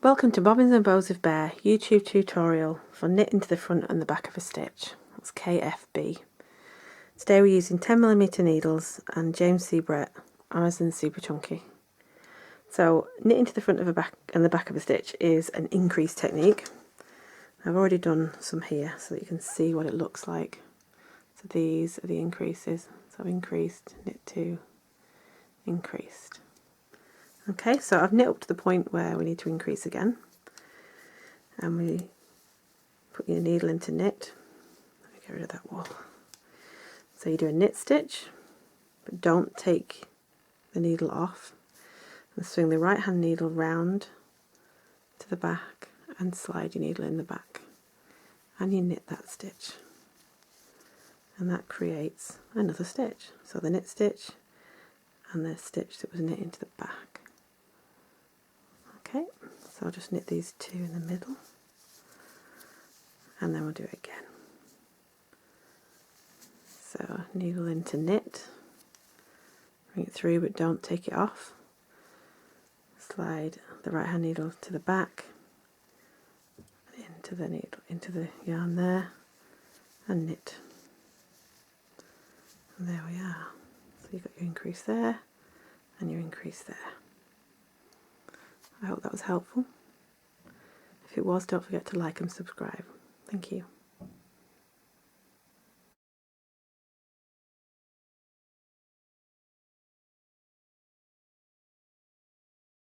Welcome to Bobbins and Bows of Bear YouTube tutorial for knit into the front and the back of a stitch. That's KFB. Today we're using 10mm needles and James C. Brett Amazon Super Chunky. So knit into the front of a back and the back of a stitch is an increase technique. I've already done some here so that you can see what it looks like. So these are the increases. So I've increased, knit two, increased. Okay, so I've knit up to the point where we need to increase again, and we put your needle into knit. Let me get rid of that wool. So you do a knit stitch, but don't take the needle off, and swing the right hand needle round to the back and slide your needle in the back, and you knit that stitch, and that creates another stitch. So the knit stitch and the stitch that was knit into the back. Okay, so I'll just knit these two in the middle, and then we'll do it again. So needle into knit, bring it through but don't take it off, slide the right hand needle to the back, into the needle, into the yarn there, and knit. And there we are. So you've got your increase there and your increase there. I hope that was helpful. If it was, don't forget to like and subscribe. Thank you.